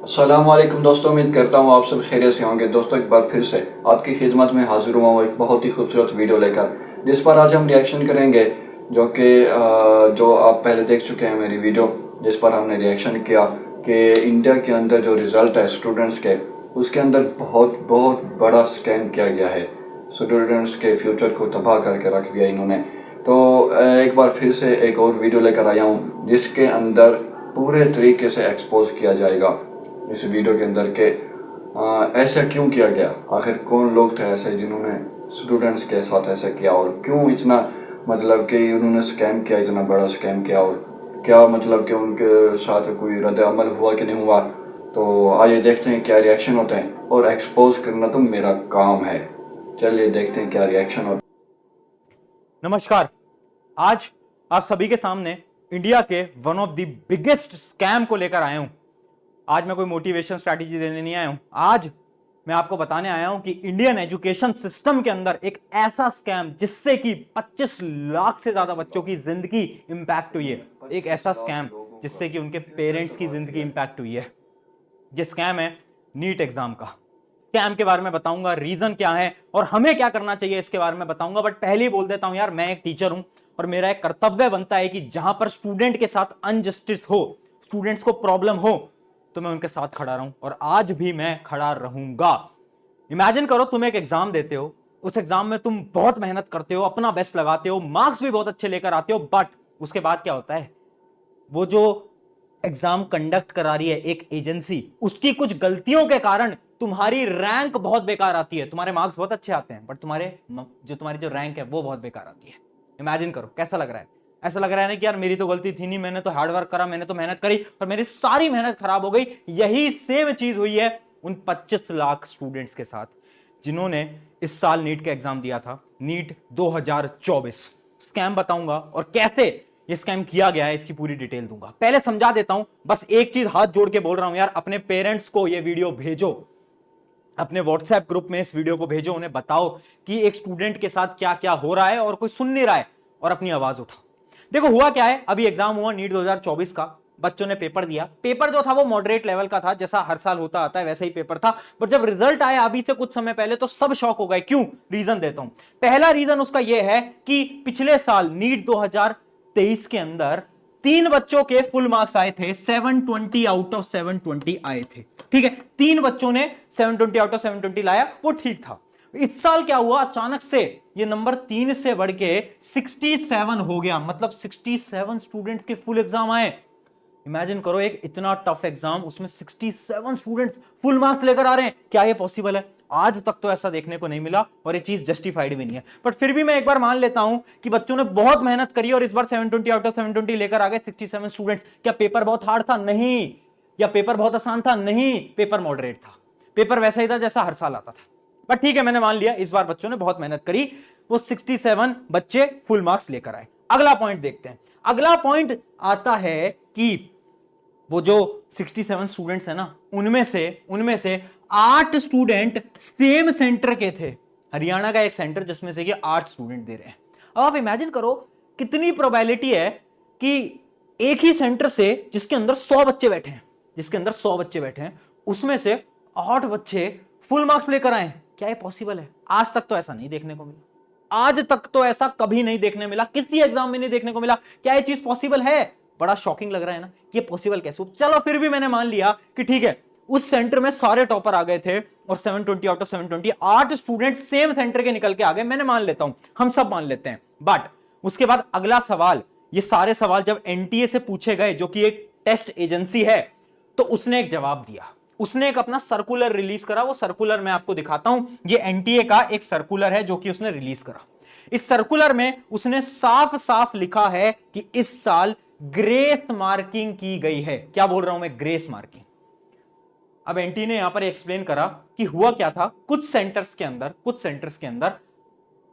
अस्सलाम वालेकुम दोस्तों, उम्मीद करता हूँ आप सब खैरियत से होंगे। दोस्तों एक बार फिर से आपकी खिदमत में हाजिर हुआ हूँ एक बहुत ही खूबसूरत वीडियो लेकर, जिस पर आज हम रिएक्शन करेंगे। जो आप पहले देख चुके हैं मेरी वीडियो, जिस पर हमने रिएक्शन किया कि इंडिया के अंदर जो रिज़ल्ट है स्टूडेंट्स के, उसके अंदर बहुत बहुत बड़ा स्कैम किया गया है। स्टूडेंट्स के फ्यूचर को तबाह करके रख दिया इन्होंने। तो एक बार फिर से एक और वीडियो लेकर आया हूँ, जिसके अंदर पूरे तरीके से एक्सपोज किया जाएगा इस वीडियो के अंदर के ऐसा क्यों किया गया, आखिर कौन लोग थे ऐसे जिन्होंने स्टूडेंट्स के साथ ऐसा किया, और क्यों इतना मतलब कि उन्होंने स्कैम किया, इतना बड़ा स्कैम किया, और क्या मतलब कि उनके साथ कोई रद्द अमल हुआ कि नहीं हुआ। तो आइए देखते हैं क्या रिएक्शन होते हैं, और एक्सपोज करना तो मेरा काम है। चलिए देखते हैं क्या रिएक्शन होता है। नमस्कार। आज आप सभी के सामने इंडिया के one of the biggest scam को लेकर आया हूं। आज मैं कोई मोटिवेशन स्ट्रैटेजी देने नहीं आया हूं। आज मैं आपको बताने आया हूं कि इंडियन एजुकेशन सिस्टम के अंदर एक ऐसा स्कैम जिससे कि 25 लाख से ज्यादा बच्चों की जिंदगी इंपैक्ट हुई है। एक ऐसा स्कैम जिससे कि उनके पेरेंट्स की जिंदगी इंपैक्ट हुई है। ये स्कैम है नीट एग्जाम का। स्कैम के बारे में बताऊंगा, रीजन क्या है और हमें क्या करना चाहिए इसके बारे में बताऊंगा। बट पहले ही बोल देता हूं यार, मैं एक टीचर हूं और मेरा एक कर्तव्य बनता है कि जहां पर स्टूडेंट के साथ अनजस्टिस हो, स्टूडेंट्स को प्रॉब्लम हो, तो मैं उनके साथ खड़ा रहूं, और आज भी मैं खड़ा रहूंगा। इमेजिन करो तुम एक एग्जाम देते हो, उस एग्जाम में तुम बहुत मेहनत करते हो, अपना बेस्ट लगाते हो, मार्क्स भी बहुत अच्छे लेकर आते हो, बट उसके बाद क्या होता है, वो जो एग्जाम कंडक्ट करा रही है एक एजेंसी, उसकी कुछ गलतियों के कारण तुम्हारी रैंक बहुत बेकार आती है। तुम्हारे मार्क्स बहुत अच्छे आते हैं बट तुम्हारी जो रैंक है वो बहुत बेकार आती है। इमेजिन करो कैसा लग रहा है। ऐसा लग रहा है ना कि यार मेरी तो गलती थी नहीं, मैंने तो हार्डवर्क करा, मैंने तो मेहनत करी, पर मेरी सारी मेहनत खराब हो गई। यही सेम चीज हुई है उन 25 लाख स्टूडेंट्स के साथ जिन्होंने इस साल नीट का एग्जाम दिया था, नीट 2024। स्कैम बताऊंगा और कैसे ये स्कैम किया गया है, इसकी पूरी डिटेल दूंगा। पहले समझा देता हूं, बस एक चीज हाथ जोड़ के बोल रहा हूं यार, अपने पेरेंट्स को ये वीडियो भेजो, अपने व्हाट्सएप ग्रुप में इस वीडियो को भेजो, उन्हें बताओ कि एक स्टूडेंट के साथ क्या क्या हो रहा है और कोई सुन नहीं रहा है, और अपनी आवाज उठाओ। देखो हुआ क्या है, अभी एग्जाम हुआ नीट 2024 का, बच्चों ने पेपर दिया। पेपर जो था वो मॉडरेट लेवल का था, जैसा हर साल होता आता है वैसा ही पेपर था। बट जब रिजल्ट आया अभी से कुछ समय पहले, तो सब शॉक हो गए। क्यों? रीजन देता हूं। पहला रीजन उसका यह है कि पिछले साल नीट 2023 के अंदर 3 बच्चों के फुल मार्क्स आए थे, 720 आउट ऑफ 720 आए थे। ठीक है, 3 बच्चों ने 720 आउट ऑफ 720 लाया, वो ठीक था। इस साल क्या हुआ, अचानक से ये नंबर 3 से बढ़ के 67 हो गया, मतलब 67 स्टूडेंट्स के फुल एग्जाम आए। इमेजिन करो एक इतना टफ एग्जाम, उसमें 67 स्टूडेंट्स फुल मार्क्स लेकर आ रहे हैं। क्या ये पॉसिबल है? आज तक तो ऐसा देखने को नहीं मिला, और ये चीज जस्टिफाइड भी नहीं है। बट फिर भी मैं एक बार मान लेता हूं कि बच्चों ने बहुत मेहनत करी और इस बार 720 आउट ऑफ 720 लेकर आ गए 67 स्टूडेंट्स। क्या पेपर बहुत हार्ड था? नहीं। या पेपर बहुत आसान था? नहीं। पेपर मॉडरेट था, पेपर वैसा ही था जैसा हर साल आता था। बट ठीक है, मैंने मान लिया इस बार बच्चों ने बहुत मेहनत करी, वो 67 बच्चे फुल मार्क्स लेकर आए। अगला पॉइंट देखते हैं। अगला पॉइंट आता है कि वो जो 67 स्टूडेंट्स है ना, उनमें से 8 स्टूडेंट सेम सेंटर के थे। हरियाणा का एक सेंटर जिसमें से कि 8 स्टूडेंट दे रहे हैं। अब आप इमेजिन करो कितनी प्रोबेबिलिटी है कि एक ही सेंटर से जिसके अंदर 100 बच्चे बैठे हैं, उसमें से 8 बच्चे फुल मार्क्स लेकर आए। क्या ये पॉसिबल है? आज तक तो ऐसा नहीं देखने को मिला, आज तक तो ऐसा कभी नहीं देखने मिला, किसी एग्जाम में नहीं देखने को मिला। क्या ये चीज पॉसिबल है? बड़ा शॉकिंग लग रहा है ना, कि ये पॉसिबल कैसे? चलो फिर भी मैंने मान लिया कि ठीक है, उस सेंटर में सारे टॉपर आ गए थे और 720 out of 720 8 student same centre के निकल के आ गए, मैंने मान लेता हूं, हम सब मान लेते हैं। बट उसके बाद अगला सवाल, ये सारे सवाल जब एनटीए से पूछे गए, जो कि एक टेस्ट एजेंसी है, तो उसने एक जवाब दिया। उसने एक अपना सर्कुलर रिलीज करा। वो सर्कुलर मैं आपको दिखाता हूं, ये एनटीए का एक सर्कुलर है जो कि उसने रिलीज करा। इस सर्कुलर में उसने साफ साफ लिखा है कि इस साल ग्रेस मार्किंग की गई है। क्या बोल रहा हूं मैं? Grace marking. अब एनटी ने यहां पर एक्सप्लेन करा कि हुआ क्या था। कुछ सेंटर्स के अंदर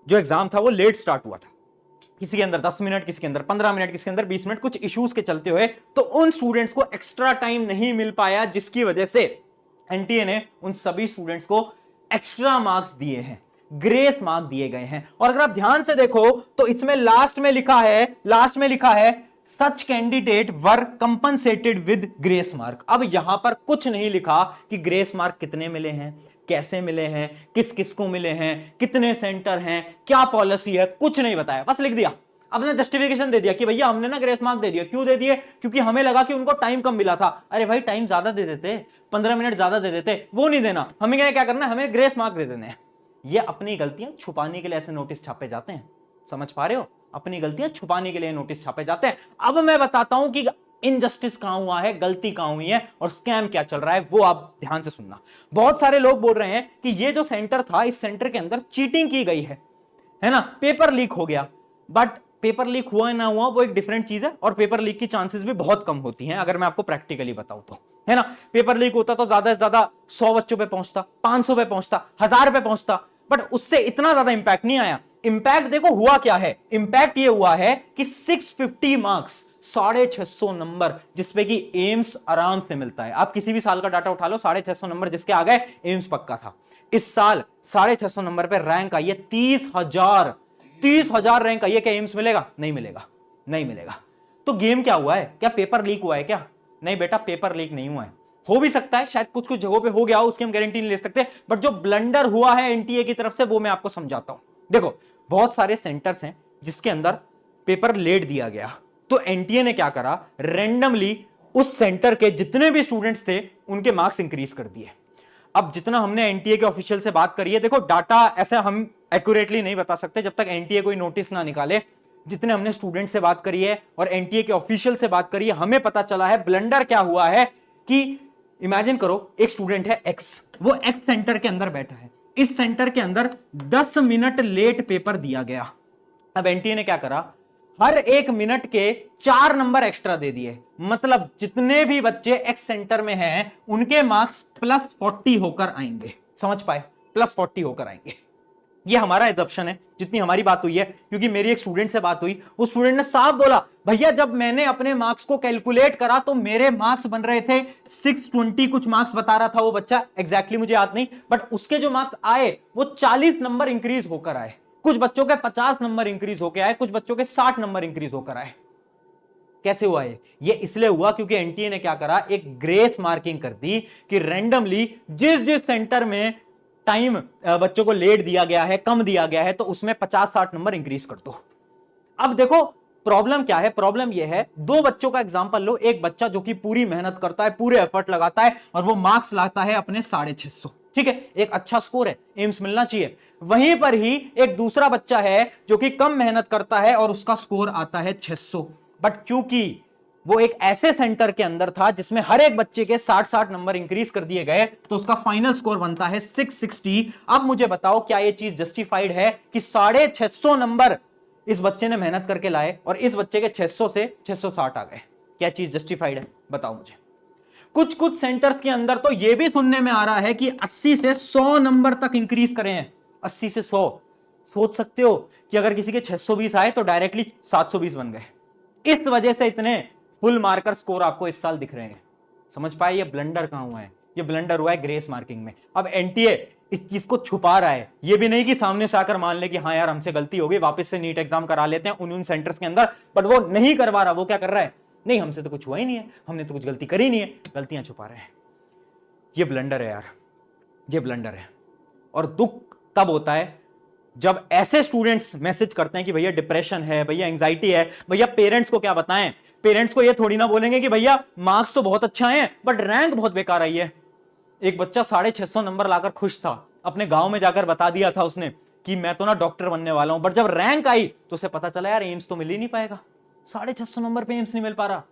जो एग्जाम था वो लेट स्टार्ट हुआ था, किसी के अंदर 10 मिनट, किसी के अंदर 15 मिनट, किसी के अंदर 20 मिनट, कुछ इश्यूज के चलते हुए तो उन स्टूडेंट्स को एक्स्ट्रा टाइम नहीं मिल पाया, जिसकी वजह से एनटीए ने उन सभी स्टूडेंट्स को एक्स्ट्रा मार्क्स दिए हैं, ग्रेस मार्क दिए गए हैं। और अगर आप ध्यान से देखो तो इसमें लास्ट में लिखा है सच candidate were compensated with grace mark. अब यहां पर कुछ नहीं लिखा कि ग्रेस मार्क कितने मिले हैं, कैसे मिले हैं, किस किस को मिले हैं, कितने सेंटर हैं, क्या पॉलिसी है, कुछ नहीं बताया, बस लिख दिया। अपना जस्टिफिकेशन दे दिया कि भैया हमने ना ग्रेस मार्क दे दिया। क्यों दे दिए? क्योंकि हमें लगा कि उनको टाइम कम मिला था। अरे भाई टाइम ज्यादा दे देते, 15 मिनट ज्यादा दे देते, वो नहीं देना। हमें क्या करना है, हमें ग्रेस मार्क दे देने हैं। ये अपनी गलतियां छुपाने के लिए ऐसे नोटिस छापे जाते हैं, समझ पा रहे हो? अपनी गलतियां छुपाने के लिए नोटिस छापे जाते हैं। अब मैं बताता हूं कि इनजस्टिस कहां हुआ है, गलती कहां हुई है और स्कैम क्या चल रहा है, वो आप ध्यान से सुनना। बहुत सारे लोग बोल रहे हैं कि ये जो सेंटर था, इस सेंटर के अंदर चीटिंग की गई है ना, पेपर लीक हो गया। बट पेपर लीक हुआ ना हुआ वो एक डिफरेंट चीज है, और पेपर लीक की चांसेस भी बहुत कम होती हैं, अगर मैं आपको प्रैक्टिकली बताऊं तो, है ना। पेपर लीक होता तो ज्यादा से ज्यादा 100 बच्चों पे पहुंचता, 500 पे पहुंचता, 1000 पे पहुंचता, बट उससे इतना ज्यादा इंपैक्ट नहीं आया। इंपैक्ट देखो हुआ क्या है, इंपैक्ट ये हुआ है कि 650 मार्क्स, 650 नंबर, जिसपे कि एम्स आराम से मिलता है। आप किसी भी साल का डाटा उठा लो, 650 नंबर जिसके आ गए, एम्स पक्का था। इस साल 650 नंबर पे रैंक आई है 30,000 रैंक आई है। क्या एम्स मिलेगा? नहीं मिलेगा, नहीं मिलेगा। तो गेम क्या हुआ है? क्या पेपर लीक हुआ है क्या? नहीं बेटा, पेपर लीक नहीं हुआ है। हो भी सकता है, शायद कुछ कुछ जगहों पे हो गया हो, उसकी हम गारंटी नहीं ले सकते, बट जो ब्लंडर हुआ है एनटीए की तरफ से, वो मैं आपको समझाता हूं। देखो, बहुत सारे सेंटर्स हैं जिसके अंदर पेपर लेट दिया गया, तो एनटीए ने क्या करा, रैंडमली उस सेंटर के जितने भी स्टूडेंट्स थे उनके मार्क्स इंक्रीज कर दिए। अब जितना हमने एनटीए के ऑफिशियल से बात करी है, देखो डाटा ऐसे हम एक्यूरेटली नहीं बता सकते जब तक एनटीए कोई नोटिस ना निकाले। जितने हमने स्टूडेंट से बात करी है और एनटीए के ऑफिशियल से बात करी है, हमें पता चला है ब्लंडर क्या हुआ है कि इमेजिन करो एक स्टूडेंट है एक्स, वो एक्स सेंटर के अंदर बैठा है, इस सेंटर के अंदर 10 मिनट लेट पेपर दिया गया। अब एनटीए ने क्या करा, हर 1 मिनट के 4 नंबर एक्स्ट्रा दे दिए। मतलब जितने भी बच्चे एक्स सेंटर में हैं उनके मार्क्स +40 होकर आएंगे। समझ पाए? +40 होकर आएंगे। ये हमारा एजप्शन है, जितनी हमारी बात हुई है, क्योंकि मेरी एक स्टूडेंट से बात हुई, उस स्टूडेंट ने साफ बोला, भैया जब मैंने अपने मार्क्स को कैलकुलेट करा तो मेरे मार्क्स बन रहे थे 620 कुछ मार्क्स बता रहा था वो बच्चा, एग्जैक्टली मुझे याद नहीं, बट उसके जो मार्क्स आए वो 40 नंबर इंक्रीज होकर आए। कुछ बच्चों के 50 नंबर इंक्रीज होकर आए, कुछ बच्चों के 60 नंबर इंक्रीज होकर आए। कैसे हुआ ये इसलिए हुआ क्योंकि एनटीए ने क्या करा, एक ग्रेस मार्किंग कर दी कि रैंडमली जिस जिस सेंटर में टाइम बच्चों को लेट दिया गया है, कम दिया गया है, तो उसमें 50-60 नंबर इंक्रीज कर दो। अब देखो प्रॉब्लम क्या है, प्रॉब्लम यह है, दो बच्चों का एग्जांपल लो, एक बच्चा जो कि पूरी मेहनत करता है, पूरे एफर्ट लगाता है और वो मार्क्स लाता है अपने 650, ठीक है, एक अच्छा स्कोर है, एम्स मिलना चाहिए। वहीं पर ही एक दूसरा बच्चा है जो कि कम मेहनत करता है और उसका स्कोर आता है 600, बट क्योंकि वो एक ऐसे सेंटर के अंदर था जिसमें हर एक बच्चे के 60-60 नंबर इंक्रीज कर दिए गए, तो उसका फाइनल स्कोर बनता है 660। अब मुझे बताओ क्या ये चीज जस्टिफाइड है कि 650 नंबर इस बच्चे ने मेहनत करके लाए और इस बच्चे के 600 से 660 आ गए? क्या चीज जस्टिफाइड है? बताओ मुझे। कुछ कुछ सेंटर्स के अंदर तो यह भी सुनने में आ रहा है कि 80 से 100 नंबर तक इंक्रीज करें हैं। 80 से 100, सोच सकते हो कि अगर किसी के 620 आए तो डायरेक्टली 720 बन गए। इस वजह से इतने फुल मार्कर स्कोर आपको इस साल दिख रहे हैं। समझ पाए ये ब्लंडर कहां हुआ है? ये ब्लंडर हुआ है ग्रेस मार्किंग में। अब एनटीए इस चीज को छुपा रहा है, ये भी नहीं कि सामने से आकर मान ले कि हाँ यार हमसे गलती हो गई, वापस से नीट एग्जाम करा लेते हैं उन सेंटर्स के अंदर, बट वो नहीं करवा रहा। वो क्या कर रहा है, नहीं हमसे तो कुछ हुआ ही नहीं है, हमने तो कुछ गलती करी नहीं है, गलतियां छुपा रहे हैं। ये ब्लंडर है यार, ये ब्लंडर है। और दुख तब होता है जब ऐसे स्टूडेंट्स मैसेज करते हैं कि भैया डिप्रेशन है, भैया एंजाइटी है। भैया पेरेंट्स को क्या बताएं? पेरेंट्स को ये थोड़ी ना बोलेंगे कि भैया मार्क्स तो बहुत अच्छा है बट रैंक बहुत बेकार आई है। एक बच्चा 650 नंबर लाकर खुश था, अपने गांव में जाकर बता दिया था उसने कि मैं तो ना डॉक्टर बनने वाला हूं, बट जब रैंक आई तो उसे पता चला यार एम्स तो मिल ही नहीं पाएगा, 650 नंबर पे एम्स नहीं मिल पा रहा।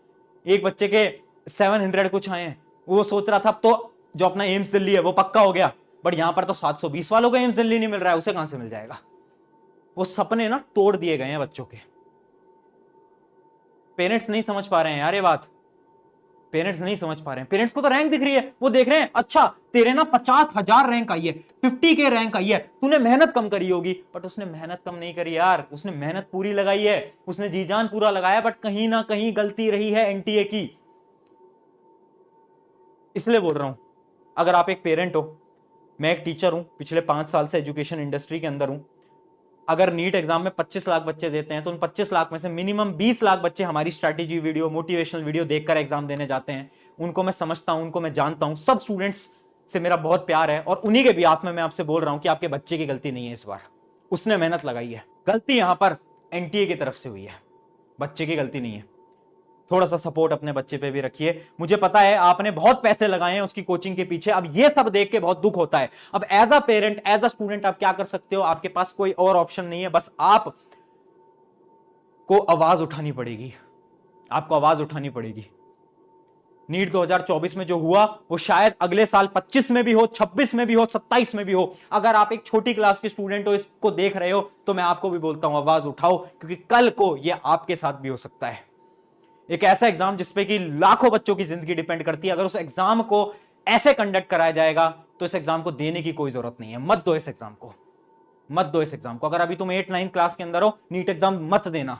एक बच्चे के 700 कुछ आए हैं, वो सोच रहा था अब तो जो अपना एम्स दिल्ली है वो पक्का हो गया, बट यहां पर तो 720 वालों को एम्स दिल्ली नहीं मिल रहा है, उसे कहां से मिल जाएगा? वो सपने ना तोड़ दिए गए हैं बच्चों के। पेरेंट्स नहीं समझ पा रहे हैं यार ये बात, पेरेंट्स नहीं समझ पा रहे हैं। पेरेंट्स को तो रैंक दिख रही है, वो देख रहे हैं अच्छा तेरे ना 50,000 रैंक आई है, 50 के रैंक आई है, तूने मेहनत कम करी होगी, बट उसने मेहनत कम नहीं करी यार, उसने मेहनत पूरी लगाई है, उसने जी जान पूरा लगाया, बट कहीं ना कहीं गलती रही है एनटीए की। इसलिए बोल रहा हूं, अगर आप एक पेरेंट हो, मैं एक टीचर हूं, पिछले 5 साल से एजुकेशन इंडस्ट्री के अंदर हूं, अगर नीट एग्जाम में 25 लाख बच्चे देते हैं तो उन 25 लाख में से मिनिमम 20 लाख बच्चे हमारी स्ट्रैटेजी वीडियो, मोटिवेशनल वीडियो देखकर एग्जाम देने जाते हैं। उनको मैं समझता हूं, उनको मैं जानता हूं, सब स्टूडेंट्स से मेरा बहुत प्यार है और उन्हीं के भी हाथ में मैं आपसे बोल रहा हूं कि आपके बच्चे की गलती नहीं है। इस बार उसने मेहनत लगाई है, गलती यहां पर एनटीए की तरफ से हुई है, बच्चे की गलती नहीं है। थोड़ा सा सपोर्ट अपने बच्चे पे भी रखिए। मुझे पता है आपने बहुत पैसे लगाए हैं उसकी कोचिंग के पीछे, अब ये सब देख के बहुत दुख होता है। अब as a parent, as a student आप क्या कर सकते हो? आपके पास कोई और ऑप्शन नहीं है, बस आप को आवाज उठानी पड़ेगी, आपको आवाज उठानी पड़ेगी। नीट 2024 में जो हुआ वो शायद अगले साल 25 में भी हो, 26 में भी हो, 27 में भी हो। अगर आप एक छोटी क्लास के स्टूडेंट हो, इसको देख रहे हो, तो मैं आपको भी बोलता हूं आवाज उठाओ, क्योंकि कल को ये आपके साथ भी हो सकता है। एक ऐसा एग्जाम जिसपे कि लाखों बच्चों की जिंदगी डिपेंड करती है, अगर उस एग्जाम को ऐसे कंडक्ट कराया जाएगा तो इस एग्जाम को देने की कोई जरूरत नहीं है। मत दो इस एग्जाम को, मत दो इस एग्जाम को। अगर अभी तुम 8-9 क्लास के अंदर हो, नीट एग्जाम मत देना,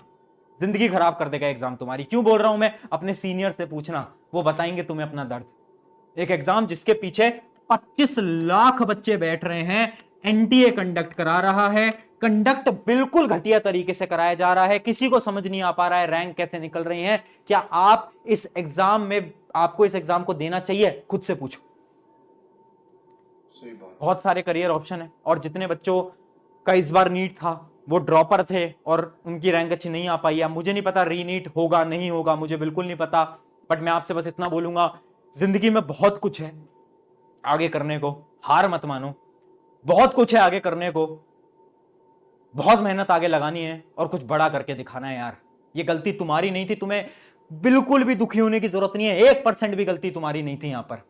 जिंदगी खराब कर देगा एग्जाम तुम्हारी। क्यों बोल रहा हूं मैं? अपने सीनियर से पूछना, वो बताएंगे तुम्हें अपना दर्द। एक एग्जाम जिसके पीछे 25 लाख बच्चे बैठ रहे हैं, एनटीए कंडक्ट करा रहा है, कंडक्ट बिल्कुल घटिया तरीके से कराया जा रहा है, किसी को समझ नहीं आ पा रहा है रैंक कैसे निकल रही है। क्या आप इस एग्जाम में, आपको इस एग्जाम को देना चाहिए? खुद से पूछो। सही बात। बहुत सारे करियर ऑप्शन है, और जितने बच्चों का इस बार नीट था वो ड्रॉपर थे और उनकी रैंक अच्छी नहीं आ पाई है। मुझे नहीं पता रीनीट होगा नहीं होगा, मुझे बिल्कुल नहीं पता, बट मैं आपसे बस इतना बोलूंगा, जिंदगी में बहुत कुछ है आगे करने को, हार मत मानो। बहुत कुछ है आगे करने को, बहुत मेहनत आगे लगानी है और कुछ बड़ा करके दिखाना है यार। ये गलती तुम्हारी नहीं थी, तुम्हें बिल्कुल भी दुखी होने की जरूरत नहीं है। 1% भी गलती तुम्हारी नहीं थी यहां पर।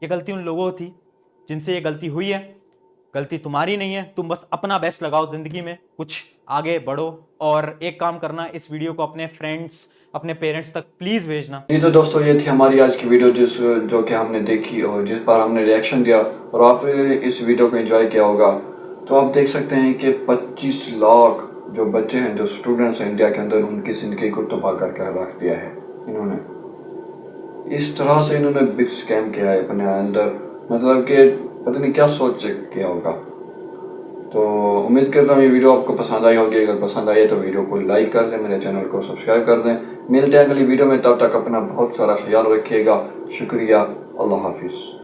ये गलती उन लोगों थी जिनसे ये गलती हुई है, गलती तुम्हारी नहीं है। तुम बस अपना बेस्ट लगाओ जिंदगी में, कुछ आगे बढ़ो। और एक काम करना, इस वीडियो को अपने फ्रेंड्स, अपने पेरेंट्स तक प्लीज भेजना। जी तो दोस्तों, ये थी हमारी आज की वीडियो जो कि हमने देखी और जिस पर हमने रिएक्शन दिया, और आप इस वीडियो को एंजॉय किया होगा। तो आप देख सकते हैं कि 25 लाख जो बच्चे हैं, जो स्टूडेंट्स हैं इंडिया के अंदर, उनकी ज़िंदगी को तबाह करके रख दिया है इन्होंने। इस तरह से इन्होंने बिग स्कैम किया है अपने अंदर, मतलब कि पता नहीं क्या सोच के किया होगा। तो उम्मीद करता हूँ ये वीडियो आपको पसंद आई होगी। अगर पसंद आई तो वीडियो को लाइक कर दें, मेरे चैनल को सब्सक्राइब कर दें। मिलते हैं अगली वीडियो में, तब तक अपना बहुत सारा ख्याल रखिएगा। शुक्रिया, अल्लाह हाफिज़।